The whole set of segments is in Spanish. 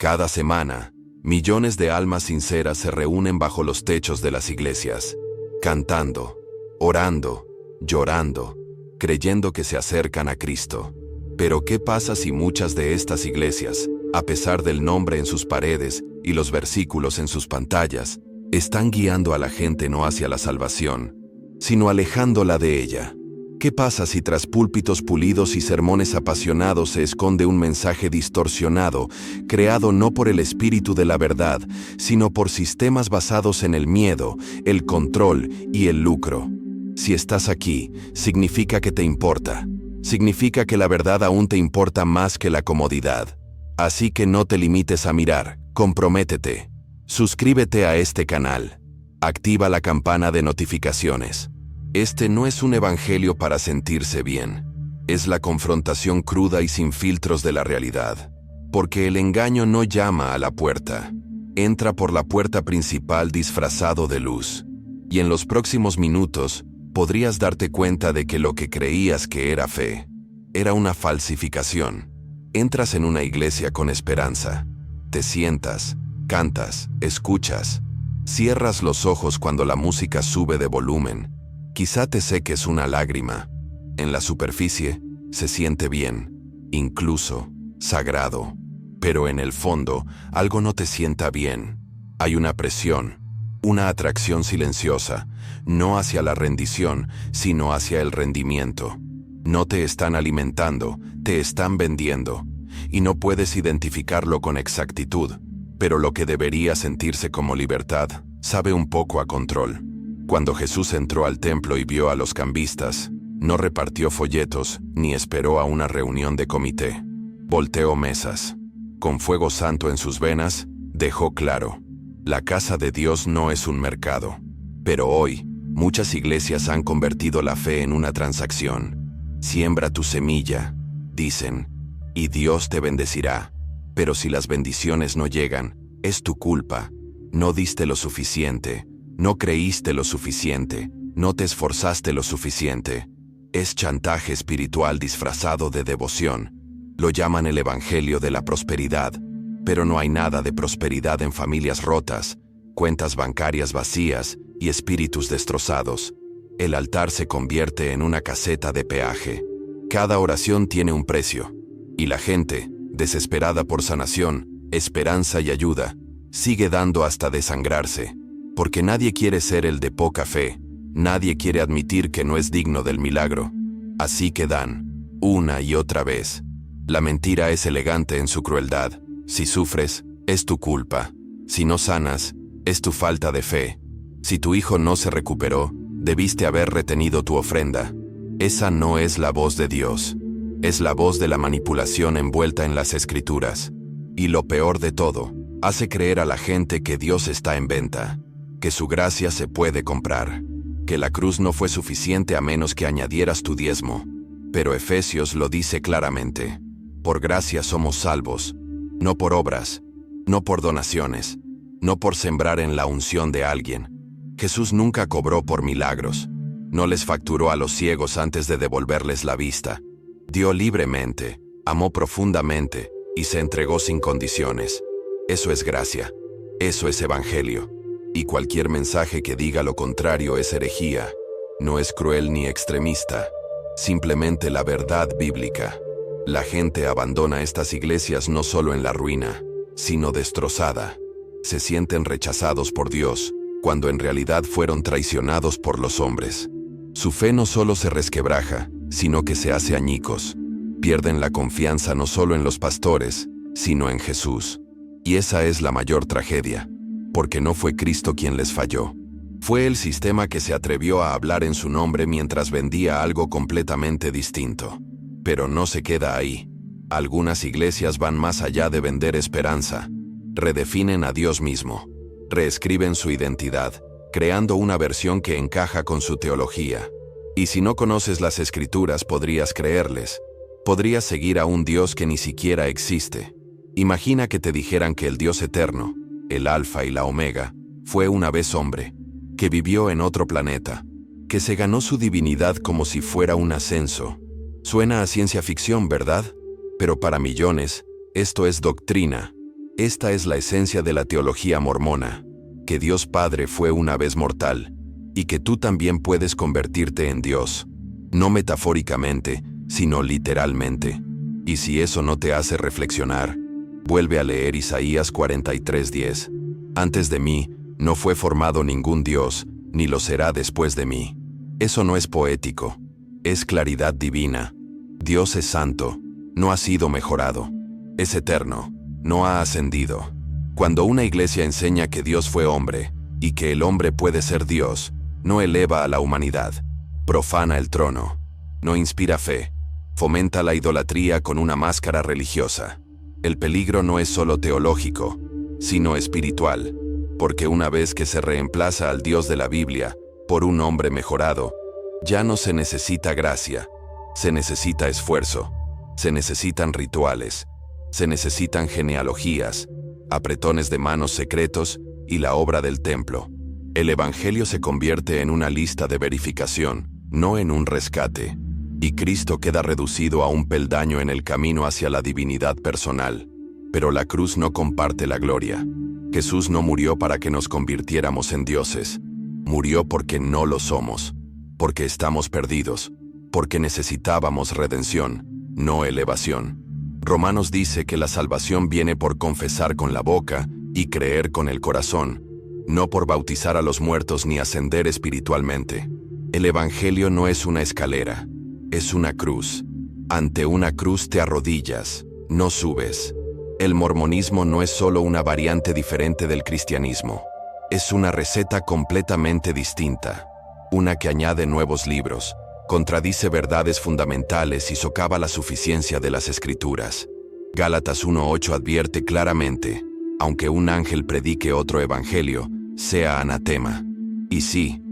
Cada semana, millones de almas sinceras se reúnen bajo los techos de las iglesias, cantando, orando, llorando, creyendo que se acercan a Cristo. Pero ¿qué pasa si muchas de estas iglesias, a pesar del nombre en sus paredes y los versículos en sus pantallas, están guiando a la gente no hacia la salvación, sino alejándola de ella? ¿Qué pasa si tras púlpitos pulidos y sermones apasionados se esconde un mensaje distorsionado, creado no por el espíritu de la verdad, sino por sistemas basados en el miedo, el control y el lucro? Si estás aquí, significa que te importa. Significa que la verdad aún te importa más que la comodidad. Así que no te limites a mirar, comprométete. Suscríbete a este canal. Activa la campana de notificaciones. Este no es un evangelio para sentirse bien. Es la confrontación cruda y sin filtros de la realidad. Porque el engaño no llama a la puerta. Entra por la puerta principal disfrazado de luz. Y en los próximos minutos, podrías darte cuenta de que lo que creías que era fe, era una falsificación. Entras en una iglesia con esperanza. Te sientas, cantas, escuchas. Cierras los ojos cuando la música sube de volumen. Quizá te seques una lágrima. En la superficie, se siente bien, incluso sagrado. Pero en el fondo, algo no te sienta bien. Hay una presión, una atracción silenciosa, no hacia la rendición, sino hacia el rendimiento. No te están alimentando, te están vendiendo. Y no puedes identificarlo con exactitud, pero lo que debería sentirse como libertad, sabe un poco a control. Cuando Jesús entró al templo y vio a los cambistas, no repartió folletos ni esperó a una reunión de comité. Volteó mesas. Con fuego santo en sus venas, dejó claro: la casa de Dios no es un mercado. Pero hoy, muchas iglesias han convertido la fe en una transacción. Siembra tu semilla, dicen, y Dios te bendecirá. Pero si las bendiciones no llegan, es tu culpa. No diste lo suficiente, no creíste lo suficiente, no te esforzaste lo suficiente. Es chantaje espiritual disfrazado de devoción. Lo llaman el evangelio de la prosperidad, pero no hay nada de prosperidad en familias rotas, cuentas bancarias vacías y espíritus destrozados. El altar se convierte en una caseta de peaje. Cada oración tiene un precio, y la gente, desesperada por sanación, esperanza y ayuda, sigue dando hasta desangrarse. Porque nadie quiere ser el de poca fe, nadie quiere admitir que no es digno del milagro. Así que dan, una y otra vez. La mentira es elegante en su crueldad. Si sufres, es tu culpa. Si no sanas, es tu falta de fe. Si tu hijo no se recuperó, debiste haber retenido tu ofrenda. Esa no es la voz de Dios. Es la voz de la manipulación envuelta en las Escrituras. Y lo peor de todo, hace creer a la gente que Dios está en venta, que su gracia se puede comprar, que la cruz no fue suficiente a menos que añadieras tu diezmo. Pero Efesios lo dice claramente: por gracia somos salvos, no por obras, no por donaciones, no por sembrar en la unción de alguien. Jesús nunca cobró por milagros, no les facturó a los ciegos antes de devolverles la vista. Dio libremente, amó profundamente y se entregó sin condiciones. Eso es gracia, eso es evangelio. Y cualquier mensaje que diga lo contrario es herejía. No es cruel ni extremista, simplemente la verdad bíblica. La gente abandona estas iglesias no solo en la ruina, sino destrozada. Se sienten rechazados por Dios, cuando en realidad fueron traicionados por los hombres. Su fe no solo se resquebraja, sino que se hace añicos. Pierden la confianza no solo en los pastores, sino en Jesús. Y esa es la mayor tragedia. Porque no fue Cristo quien les falló. Fue el sistema que se atrevió a hablar en su nombre mientras vendía algo completamente distinto. Pero no se queda ahí. Algunas iglesias van más allá de vender esperanza. Redefinen a Dios mismo. Reescriben su identidad, creando una versión que encaja con su teología. Y si no conoces las Escrituras, podrías creerles. Podrías seguir a un Dios que ni siquiera existe. Imagina que te dijeran que el Dios eterno, el Alfa y la Omega, fue una vez hombre, que vivió en otro planeta, que se ganó su divinidad como si fuera un ascenso. Suena a ciencia ficción, ¿verdad? Pero para millones, esto es doctrina. Esta es la esencia de la teología mormona, que Dios Padre fue una vez mortal, y que tú también puedes convertirte en Dios, no metafóricamente, sino literalmente. Y si eso no te hace reflexionar, vuelve a leer Isaías 43:10. Antes de mí, no fue formado ningún Dios, ni lo será después de mí. Eso no es poético, es claridad divina. Dios es santo, no ha sido mejorado. Es eterno, no ha ascendido. Cuando una iglesia enseña que Dios fue hombre, y que el hombre puede ser Dios, no eleva a la humanidad, profana el trono, no inspira fe, fomenta la idolatría con una máscara religiosa. El peligro no es solo teológico, sino espiritual, porque una vez que se reemplaza al Dios de la Biblia por un hombre mejorado, ya no se necesita gracia, se necesita esfuerzo, se necesitan rituales, se necesitan genealogías, apretones de manos secretos y la obra del templo. El Evangelio se convierte en una lista de verificación, no en un rescate, y Cristo queda reducido a un peldaño en el camino hacia la divinidad personal. Pero la cruz no comparte la gloria. Jesús no murió para que nos convirtiéramos en dioses. Murió porque no lo somos, porque estamos perdidos, porque necesitábamos redención, no elevación. Romanos dice que la salvación viene por confesar con la boca y creer con el corazón, no por bautizar a los muertos ni ascender espiritualmente. El Evangelio no es una escalera, es una cruz. Ante una cruz te arrodillas, no subes. El mormonismo no es solo una variante diferente del cristianismo. Es una receta completamente distinta, una que añade nuevos libros, contradice verdades fundamentales y socava la suficiencia de las Escrituras. Gálatas 1:8 advierte claramente, aunque un ángel predique otro evangelio, sea anatema. Y sí,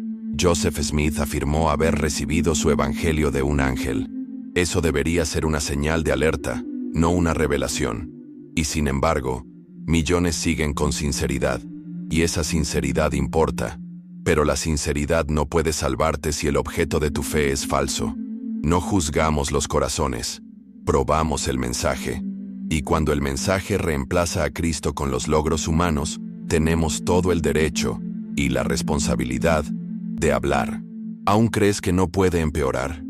Joseph Smith afirmó haber recibido su evangelio de un ángel. Eso debería ser una señal de alerta, no una revelación. Y sin embargo, millones siguen con sinceridad, y esa sinceridad importa. Pero la sinceridad no puede salvarte si el objeto de tu fe es falso. No juzgamos los corazones, probamos el mensaje. Y cuando el mensaje reemplaza a Cristo con los logros humanos, tenemos todo el derecho y la responsabilidad de hablar. ¿Aún crees que no puede empeorar?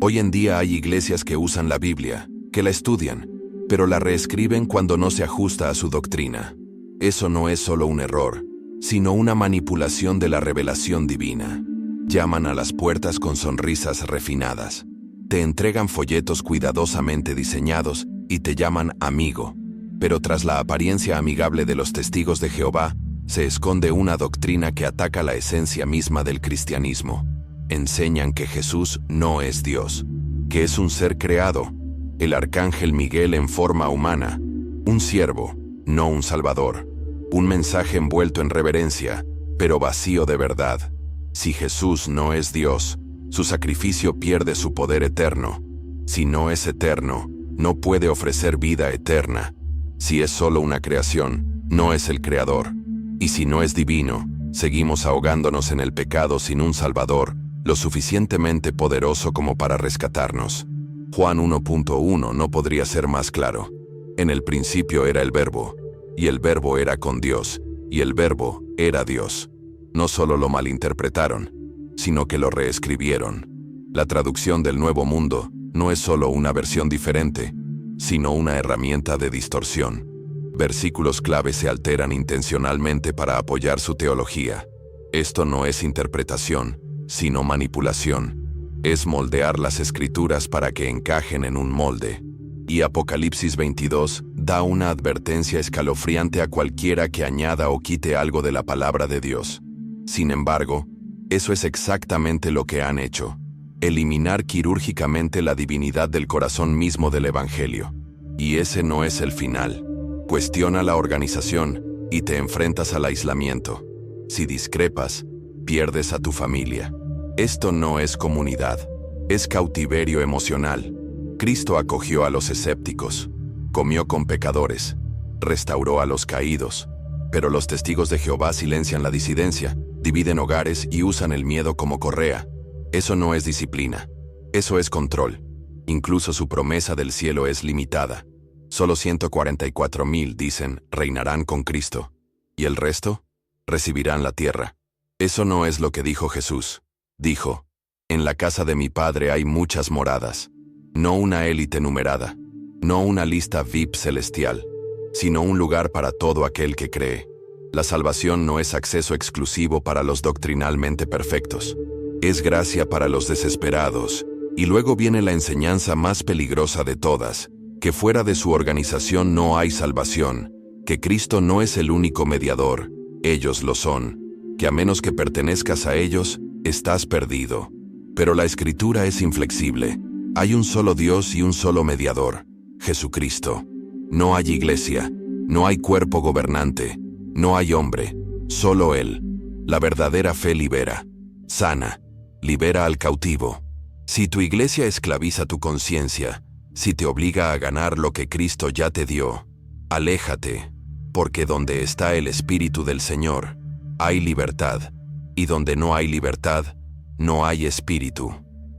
Hoy en día hay iglesias que usan la Biblia, que la estudian, pero la reescriben cuando no se ajusta a su doctrina. Eso no es solo un error, sino una manipulación de la revelación divina. Llaman a las puertas con sonrisas refinadas. Te entregan folletos cuidadosamente diseñados y te llaman amigo. Pero tras la apariencia amigable de los testigos de Jehová, se esconde una doctrina que ataca la esencia misma del cristianismo. Enseñan que Jesús no es Dios, que es un ser creado, el arcángel Miguel en forma humana, un siervo, no un salvador. Un mensaje envuelto en reverencia, pero vacío de verdad. Si Jesús no es Dios, su sacrificio pierde su poder eterno. Si no es eterno, no puede ofrecer vida eterna. Si es solo una creación, no es el creador. Y si no es divino, seguimos ahogándonos en el pecado sin un Salvador, lo suficientemente poderoso como para rescatarnos. Juan 1:1 no podría ser más claro. En el principio era el Verbo, y el Verbo era con Dios, y el Verbo era Dios. No solo lo malinterpretaron, sino que lo reescribieron. La traducción del Nuevo Mundo no es solo una versión diferente, sino una herramienta de distorsión. Versículos clave se alteran intencionalmente para apoyar su teología. Esto no es interpretación, sino manipulación. Es moldear las Escrituras para que encajen en un molde. Y Apocalipsis 22 da una advertencia escalofriante a cualquiera que añada o quite algo de la palabra de Dios. Sin embargo, eso es exactamente lo que han hecho: eliminar quirúrgicamente la divinidad del corazón mismo del Evangelio. Y ese no es el final. Cuestiona la organización y te enfrentas al aislamiento. Si discrepas, pierdes a tu familia. Esto no es comunidad, es cautiverio emocional. Cristo acogió a los escépticos, comió con pecadores, restauró a los caídos, pero los testigos de Jehová silencian la disidencia, dividen hogares y usan el miedo como correa. Eso no es disciplina, eso es control. Incluso su promesa del cielo es limitada. Solo 144,000 dicen, reinarán con Cristo. ¿Y el resto? Recibirán la tierra. Eso no es lo que dijo Jesús. Dijo, en la casa de mi Padre hay muchas moradas. No una élite numerada, no una lista VIP celestial, sino un lugar para todo aquel que cree. La salvación no es acceso exclusivo para los doctrinalmente perfectos. Es gracia para los desesperados. Y luego viene la enseñanza más peligrosa de todas, que fuera de su organización no hay salvación, que Cristo no es el único mediador, ellos lo son, que a menos que pertenezcas a ellos, estás perdido. Pero la Escritura es inflexible. Hay un solo Dios y un solo mediador, Jesucristo. No hay iglesia, no hay cuerpo gobernante, no hay hombre, solo Él. La verdadera fe libera, sana, libera al cautivo. Si tu iglesia esclaviza tu conciencia, si te obliga a ganar lo que Cristo ya te dio, aléjate, porque donde está el Espíritu del Señor, hay libertad, y donde no hay libertad, no hay espíritu.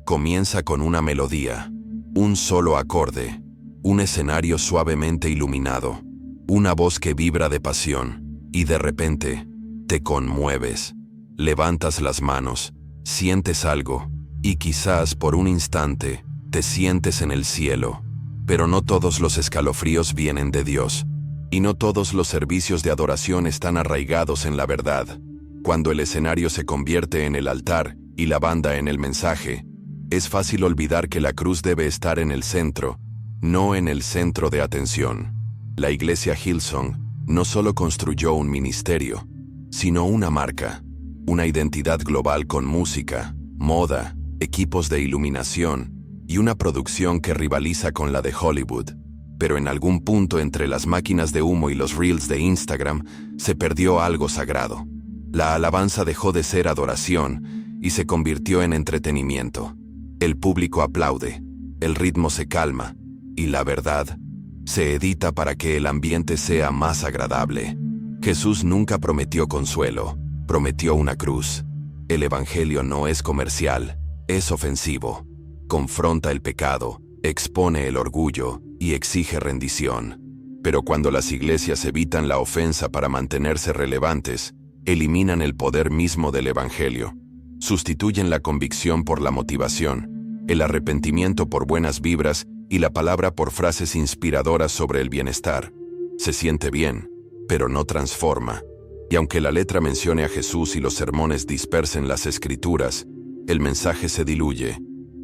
Comienza con una melodía, un solo acorde, un escenario suavemente iluminado, una voz que vibra de pasión, y de repente, te conmueves, levantas las manos, sientes algo, y quizás por un instante, te sientes en el cielo. Pero no todos los escalofríos vienen de Dios, y no todos los servicios de adoración están arraigados en la verdad. Cuando el escenario se convierte en el altar, y la banda en el mensaje, es fácil olvidar que la cruz debe estar en el centro, no en el centro de atención. La iglesia Hillsong no solo construyó un ministerio, sino una marca, una identidad global con música, moda, equipos de iluminación y una producción que rivaliza con la de Hollywood. Pero en algún punto entre las máquinas de humo y los reels de Instagram se perdió algo sagrado. La alabanza dejó de ser adoración y se convirtió en entretenimiento. El público aplaude, el ritmo se calma y la verdad se edita para que el ambiente sea más agradable. Jesús nunca prometió consuelo, prometió una cruz. El evangelio no es comercial, es ofensivo. Confronta el pecado, expone el orgullo y exige rendición. Pero cuando las iglesias evitan la ofensa para mantenerse relevantes, eliminan el poder mismo del evangelio. Sustituyen la convicción por la motivación, el arrepentimiento por buenas vibras y la palabra por frases inspiradoras sobre el bienestar. Se siente bien, pero no transforma. Y aunque la letra mencione a Jesús y los sermones dispersen las escrituras, el mensaje se diluye,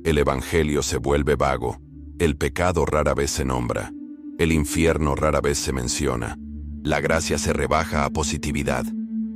el evangelio se vuelve vago, el pecado rara vez se nombra, el infierno rara vez se menciona, la gracia se rebaja a positividad.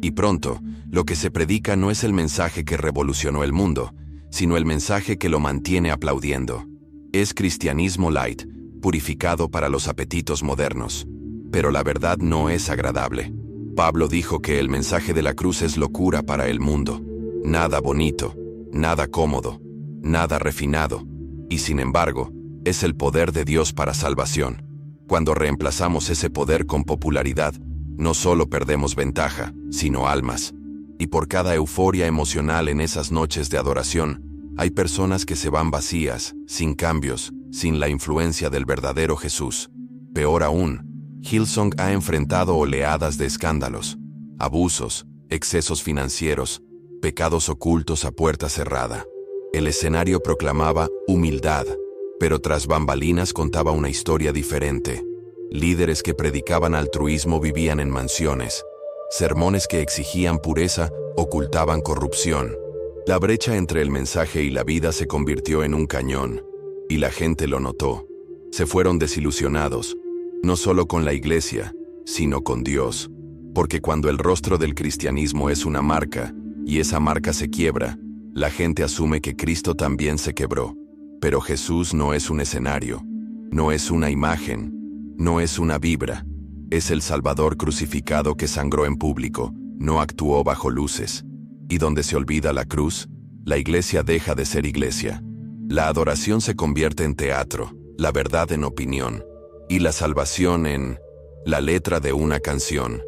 Y pronto, lo que se predica no es el mensaje que revolucionó el mundo, sino el mensaje que lo mantiene aplaudiendo. Es cristianismo light, purificado para los apetitos modernos. Pero la verdad no es agradable. Pablo dijo que el mensaje de la cruz es locura para el mundo. Nada bonito, nada cómodo, nada refinado. Y sin embargo, es el poder de Dios para salvación. Cuando reemplazamos ese poder con popularidad, no solo perdemos ventaja, sino almas. Y por cada euforia emocional en esas noches de adoración, hay personas que se van vacías, sin cambios, sin la influencia del verdadero Jesús. Peor aún, Hillsong ha enfrentado oleadas de escándalos, abusos, excesos financieros, pecados ocultos a puerta cerrada. El escenario proclamaba humildad, pero tras bambalinas contaba una historia diferente. Líderes que predicaban altruismo vivían en mansiones. Sermones que exigían pureza ocultaban corrupción. La brecha entre el mensaje y la vida se convirtió en un cañón, y la gente lo notó. Se fueron desilusionados, no solo con la iglesia, sino con Dios. Porque cuando el rostro del cristianismo es una marca, y esa marca se quiebra, la gente asume que Cristo también se quebró. Pero Jesús no es un escenario, no es una imagen, no es una vibra. Es el Salvador crucificado que sangró en público, no actuó bajo luces. Y donde se olvida la cruz, la iglesia deja de ser iglesia. La adoración se convierte en teatro, la verdad en opinión, y la salvación en la letra de una canción.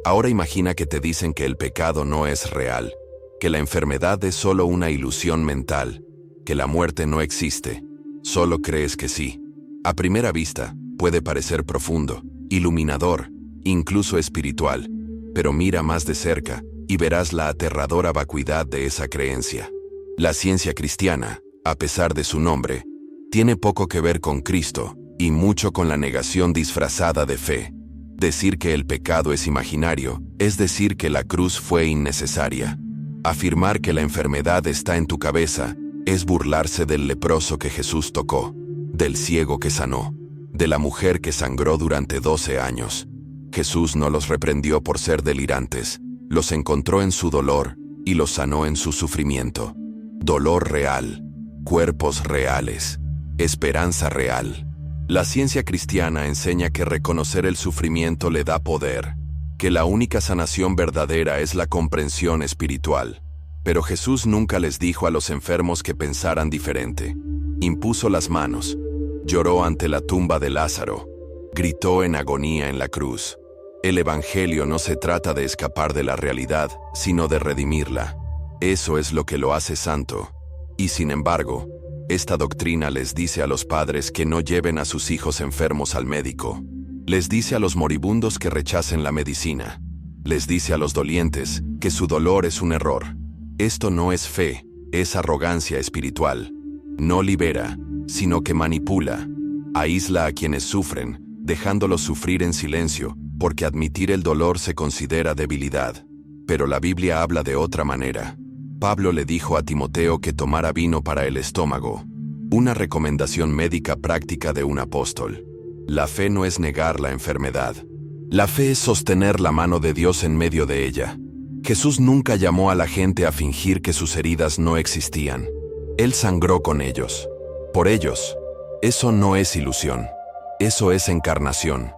Ahora imagina que te dicen que el pecado no es real, que la enfermedad es solo una ilusión mental, que la muerte no existe. Solo crees que sí. A primera vista, Puede parecer profundo, iluminador, incluso espiritual, pero mira más de cerca y verás la aterradora vacuidad de esa creencia. La ciencia cristiana, a pesar de su nombre, tiene poco que ver con Cristo y mucho con la negación disfrazada de fe. Decir que el pecado es imaginario es decir que la cruz fue innecesaria. Afirmar que la enfermedad está en tu cabeza es burlarse del leproso que Jesús tocó, del ciego que sanó, de la mujer que sangró durante 12 años. Jesús no los reprendió por ser delirantes, los encontró en su dolor y los sanó en su sufrimiento. Dolor real, cuerpos reales, esperanza real. La ciencia cristiana enseña que reconocer el sufrimiento le da poder, que la única sanación verdadera es la comprensión espiritual. Pero Jesús nunca les dijo a los enfermos que pensaran diferente. Impuso las manos, lloró ante la tumba de Lázaro, gritó en agonía en la cruz. El Evangelio no se trata de escapar de la realidad, sino de redimirla. Eso es lo que lo hace santo. Y sin embargo, esta doctrina les dice a los padres que no lleven a sus hijos enfermos al médico. Les dice a los moribundos que rechacen la medicina. Les dice a los dolientes que su dolor es un error. Esto no es fe, es arrogancia espiritual. No libera, sino que manipula. Aísla a quienes sufren, dejándolos sufrir en silencio, porque admitir el dolor se considera debilidad. Pero la Biblia habla de otra manera. Pablo le dijo a Timoteo que tomara vino para el estómago, una recomendación médica práctica de un apóstol. La fe no es negar la enfermedad. La fe es sostener la mano de Dios en medio de ella. Jesús nunca llamó a la gente a fingir que sus heridas no existían. Él sangró con ellos. Por ellos. Eso no es ilusión. Eso es encarnación.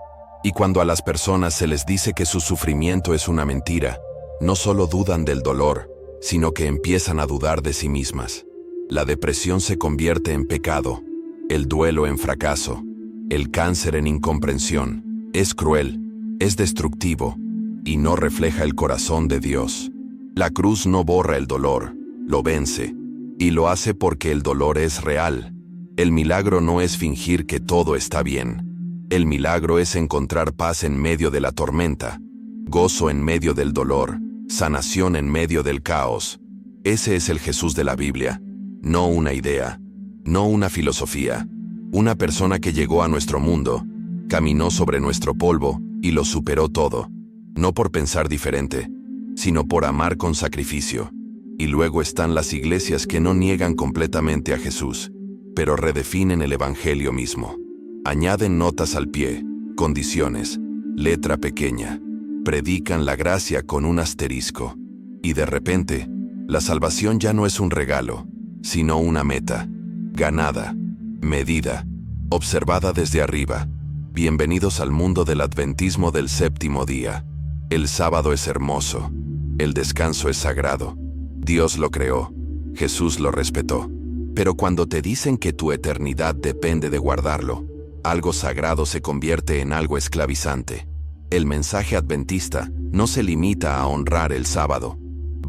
Y cuando a las personas se les dice que su sufrimiento es una mentira, no solo dudan del dolor, sino que empiezan a dudar de sí mismas. La depresión se convierte en pecado, el duelo en fracaso, el cáncer en incomprensión. Es cruel, es destructivo, y no refleja el corazón de Dios. La cruz no borra el dolor, lo vence, y lo hace porque el dolor es real. El milagro no es fingir que todo está bien. El milagro es encontrar paz en medio de la tormenta, gozo en medio del dolor, sanación en medio del caos. Ese es el Jesús de la Biblia, no una idea, no una filosofía. Una persona que llegó a nuestro mundo, caminó sobre nuestro polvo y lo superó todo, no por pensar diferente, sino por amar con sacrificio. Y luego están las iglesias que no niegan completamente a Jesús, pero redefinen el Evangelio mismo. Añaden notas al pie, condiciones, letra pequeña. Predican la gracia con un asterisco. Y de repente, la salvación ya no es un regalo, sino una meta. Ganada, medida, observada desde arriba. Bienvenidos al mundo del adventismo del séptimo día. El sábado es hermoso. El descanso es sagrado. Dios lo creó. Jesús lo respetó. Pero cuando te dicen que tu eternidad depende de guardarlo, algo sagrado se convierte en algo esclavizante. El mensaje adventista no se limita a honrar el sábado.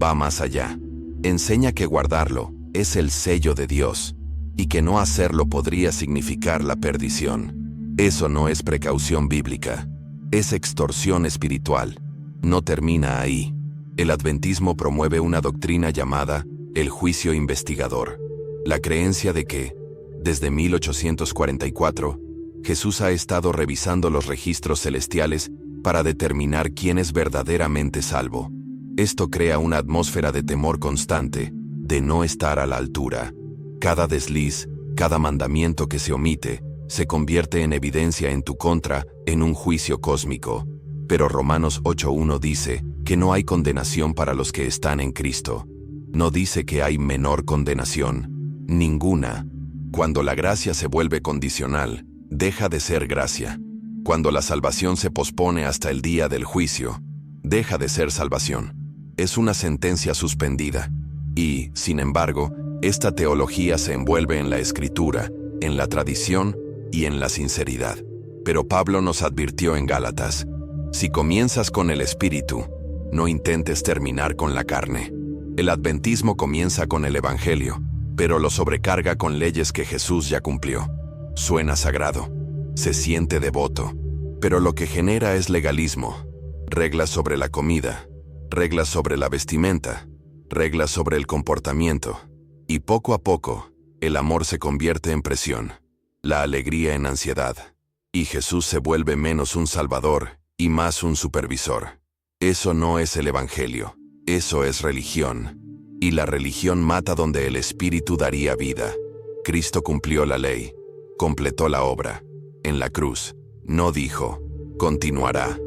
Va más allá. Enseña que guardarlo es el sello de Dios, y que no hacerlo podría significar la perdición. Eso no es precaución bíblica. Es extorsión espiritual. No termina ahí. El adventismo promueve una doctrina llamada el juicio investigador. La creencia de que, desde 1844, Jesús ha estado revisando los registros celestiales para determinar quién es verdaderamente salvo. Esto crea una atmósfera de temor constante, de no estar a la altura. Cada desliz, cada mandamiento que se omite, se convierte en evidencia en tu contra en un juicio cósmico. Pero Romanos 8:1 dice que no hay condenación para los que están en Cristo. No dice que hay menor condenación. Ninguna. Cuando la gracia se vuelve condicional, deja de ser gracia. Cuando la salvación se pospone hasta el día del juicio, deja de ser salvación. Es una sentencia suspendida. Y, sin embargo, esta teología se envuelve en la Escritura, en la tradición y en la sinceridad. Pero Pablo nos advirtió en Gálatas: si comienzas con el Espíritu, no intentes terminar con la carne. El adventismo comienza con el Evangelio, pero lo sobrecarga con leyes que Jesús ya cumplió. Suena sagrado. se siente devoto, pero lo que genera es legalismo, reglas sobre la comida, reglas sobre la vestimenta, reglas sobre el comportamiento, y poco a poco, el amor se convierte en presión, la alegría en ansiedad, y Jesús se vuelve menos un salvador y más un supervisor. Eso no es el Evangelio, eso es religión, y la religión mata donde el Espíritu daría vida. Cristo cumplió la ley, completó la obra. En la cruz, no dijo, continuará,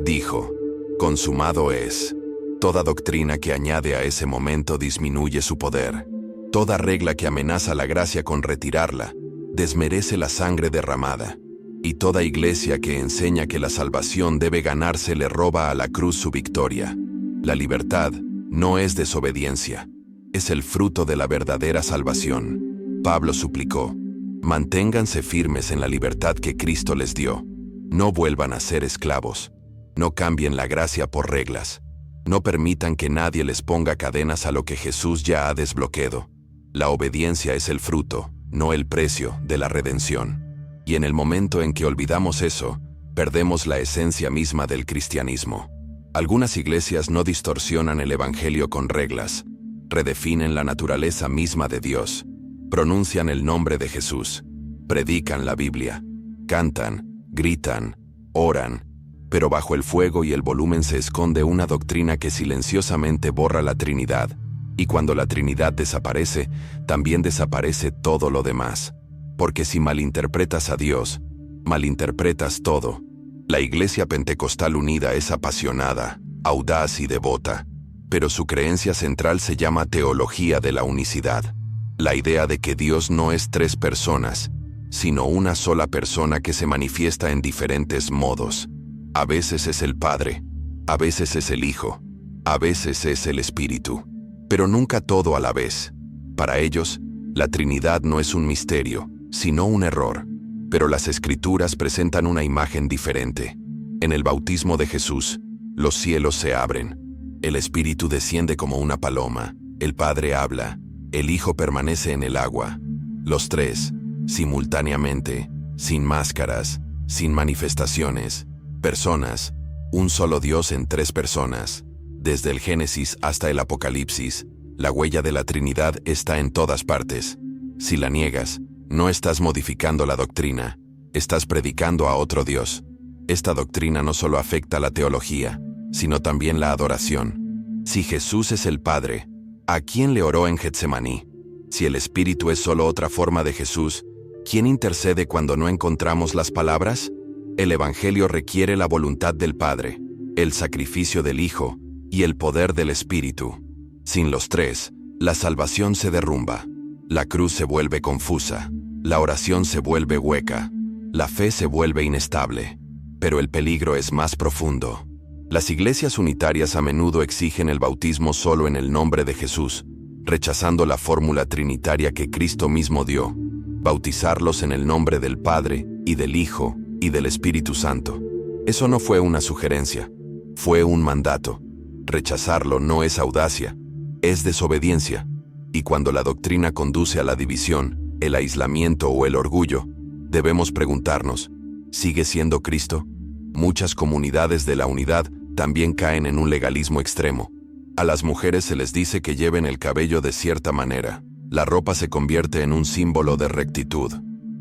dijo, consumado es. Toda doctrina que añade a ese momento disminuye su poder. Toda regla que amenaza la gracia con retirarla, desmerece la sangre derramada. Y toda iglesia que enseña que la salvación debe ganarse le roba a la cruz su victoria. La libertad no es desobediencia, es el fruto de la verdadera salvación. Pablo suplicó, manténganse firmes en la libertad que Cristo les dio. No vuelvan a ser esclavos. No cambien la gracia por reglas. No permitan que nadie les ponga cadenas a lo que Jesús ya ha desbloqueado. La obediencia es el fruto, no el precio, de la redención. Y en el momento en que olvidamos eso, perdemos la esencia misma del cristianismo. Algunas iglesias no distorsionan el Evangelio con reglas, redefinen la naturaleza misma de Dios, pronuncian el nombre de Jesús, predican la Biblia, cantan, gritan, oran, pero bajo el fuego y el volumen se esconde una doctrina que silenciosamente borra la Trinidad, y cuando la Trinidad desaparece, también desaparece todo lo demás. Porque si malinterpretas a Dios, malinterpretas todo. La Iglesia Pentecostal Unida es apasionada, audaz y devota, pero su creencia central se llama teología de la unicidad. La idea de que Dios no es tres personas, sino una sola persona que se manifiesta en diferentes modos. A veces es el Padre, a veces es el Hijo, a veces es el Espíritu, pero nunca todo a la vez. Para ellos, la Trinidad no es un misterio, sino un error, pero las Escrituras presentan una imagen diferente. En el bautismo de Jesús, los cielos se abren, el Espíritu desciende como una paloma, el Padre habla, el Hijo permanece en el agua. Los tres, simultáneamente, sin máscaras, sin manifestaciones, personas, un solo Dios en tres personas. Desde el Génesis hasta el Apocalipsis, la huella de la Trinidad está en todas partes. Si la niegas, no estás modificando la doctrina, estás predicando a otro Dios. Esta doctrina no solo afecta la teología, sino también la adoración. Si Jesús es el Padre, ¿a quién le oró en Getsemaní? Si el Espíritu es solo otra forma de Jesús, ¿quién intercede cuando no encontramos las palabras? El Evangelio requiere la voluntad del Padre, el sacrificio del Hijo y el poder del Espíritu. Sin los tres, la salvación se derrumba, la cruz se vuelve confusa, la oración se vuelve hueca, la fe se vuelve inestable. Pero el peligro es más profundo. Las iglesias unitarias a menudo exigen el bautismo solo en el nombre de Jesús, rechazando la fórmula trinitaria que Cristo mismo dio, bautizarlos en el nombre del Padre, y del Hijo, y del Espíritu Santo. Eso no fue una sugerencia, fue un mandato. Rechazarlo no es audacia, es desobediencia. Y cuando la doctrina conduce a la división, el aislamiento o el orgullo, debemos preguntarnos, ¿sigue siendo Cristo? Muchas comunidades de la unidad también caen en un legalismo extremo. A las mujeres se les dice que lleven el cabello de cierta manera. La ropa se convierte en un símbolo de rectitud.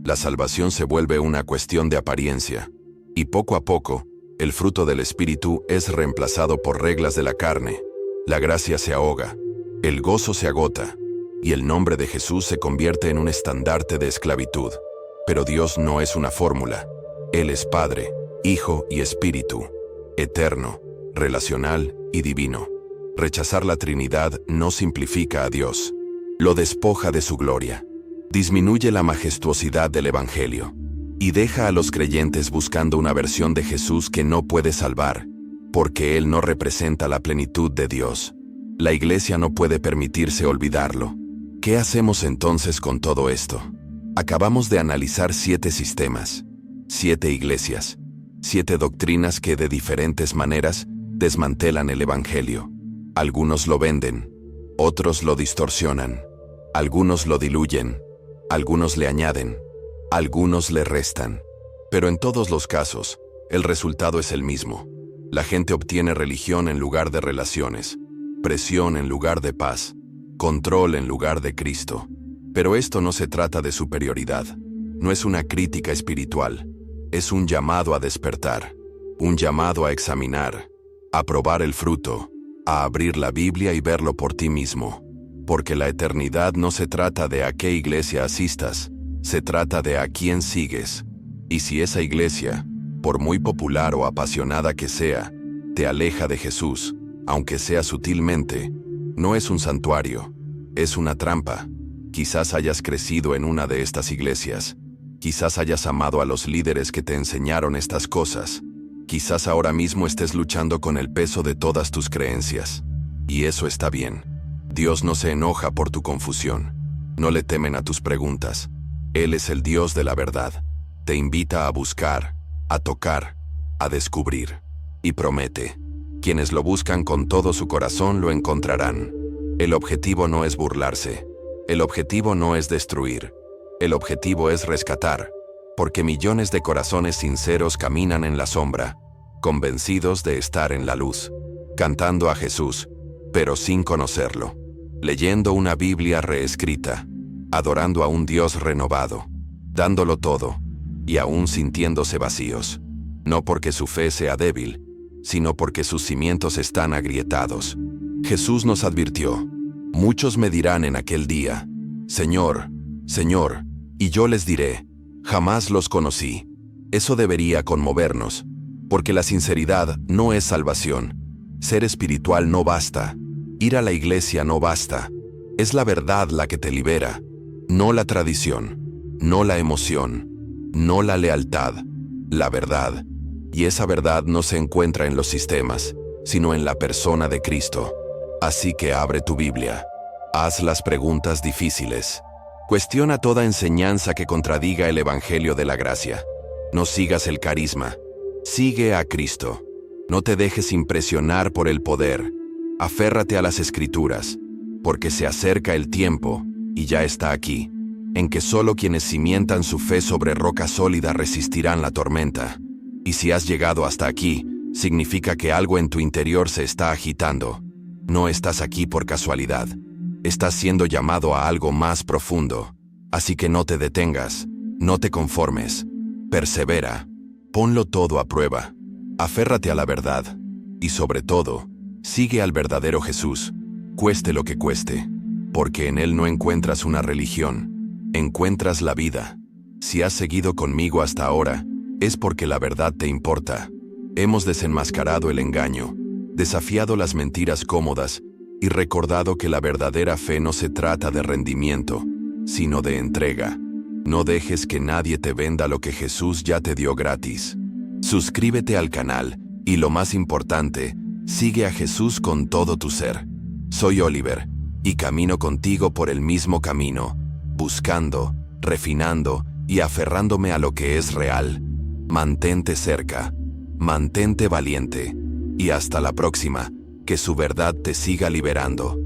La salvación se vuelve una cuestión de apariencia. Y poco a poco, el fruto del Espíritu es reemplazado por reglas de la carne. La gracia se ahoga, el gozo se agota, y el nombre de Jesús se convierte en un estandarte de esclavitud. Pero Dios no es una fórmula. Él es Padre, Hijo y Espíritu, eterno, relacional y divino. Rechazar la Trinidad no simplifica a Dios, lo despoja de su gloria, disminuye la majestuosidad del Evangelio y deja a los creyentes buscando una versión de Jesús que no puede salvar, porque Él no representa la plenitud de Dios. La Iglesia no puede permitirse olvidarlo. ¿Qué hacemos entonces con todo esto? Acabamos de analizar 7 sistemas, 7 iglesias, 7 doctrinas que de diferentes maneras desmantelan el Evangelio. Algunos lo venden, otros lo distorsionan, algunos lo diluyen, algunos le añaden, algunos le restan. Pero en todos los casos, el resultado es el mismo. La gente obtiene religión en lugar de relaciones, presión en lugar de paz, control en lugar de Cristo. Pero esto no se trata de superioridad. No es una crítica espiritual. Es un llamado a despertar, un llamado a examinar, a probar el fruto, a abrir la Biblia y verlo por ti mismo. Porque la eternidad no se trata de a qué iglesia asistas, se trata de a quién sigues. Y si esa iglesia, por muy popular o apasionada que sea, te aleja de Jesús, aunque sea sutilmente, no es un santuario, es una trampa. Quizás hayas crecido en una de estas iglesias. Quizás hayas amado a los líderes que te enseñaron estas cosas. Quizás ahora mismo estés luchando con el peso de todas tus creencias. Y eso está bien. Dios no se enoja por tu confusión. No le temen a tus preguntas. Él es el Dios de la verdad. Te invita a buscar, a tocar, a descubrir. Y promete: quienes lo buscan con todo su corazón lo encontrarán. El objetivo no es burlarse. El objetivo no es destruir. El objetivo es rescatar. Porque millones de corazones sinceros caminan en la sombra, convencidos de estar en la luz, cantando a Jesús, pero sin conocerlo, leyendo una Biblia reescrita, adorando a un Dios renovado, dándolo todo, y aún sintiéndose vacíos. No porque su fe sea débil, sino porque sus cimientos están agrietados. Jesús nos advirtió: muchos me dirán en aquel día: Señor, Señor, y yo les diré: jamás los conocí. Eso debería conmovernos, porque la sinceridad no es salvación. Ser espiritual no basta. Ir a la iglesia no basta. Es la verdad la que te libera, no la tradición, no la emoción, no la lealtad, la verdad. Y esa verdad no se encuentra en los sistemas, sino en la persona de Cristo. Así que abre tu Biblia. Haz las preguntas difíciles. Cuestiona toda enseñanza que contradiga el Evangelio de la gracia. No sigas el carisma. Sigue a Cristo. No te dejes impresionar por el poder. Aférrate a las Escrituras, porque se acerca el tiempo, y ya está aquí, en que solo quienes cimientan su fe sobre roca sólida resistirán la tormenta. Y si has llegado hasta aquí, significa que algo en tu interior se está agitando. No estás aquí por casualidad. Estás siendo llamado a algo más profundo. Así que no te detengas, no te conformes. Persevera. Ponlo todo a prueba. Aférrate a la verdad. Y sobre todo, sigue al verdadero Jesús, cueste lo que cueste. Porque en Él no encuentras una religión, encuentras la vida. Si has seguido conmigo hasta ahora, es porque la verdad te importa. Hemos desenmascarado el engaño, desafiado las mentiras cómodas y recordado que la verdadera fe no se trata de rendimiento, sino de entrega. No dejes que nadie te venda lo que Jesús ya te dio gratis. Suscríbete al canal y, lo más importante, sigue a Jesús con todo tu ser. Soy Oliver y camino contigo por el mismo camino, buscando, refinando y aferrándome a lo que es real. Mantente cerca, mantente valiente, y hasta la próxima, que su verdad te siga liberando.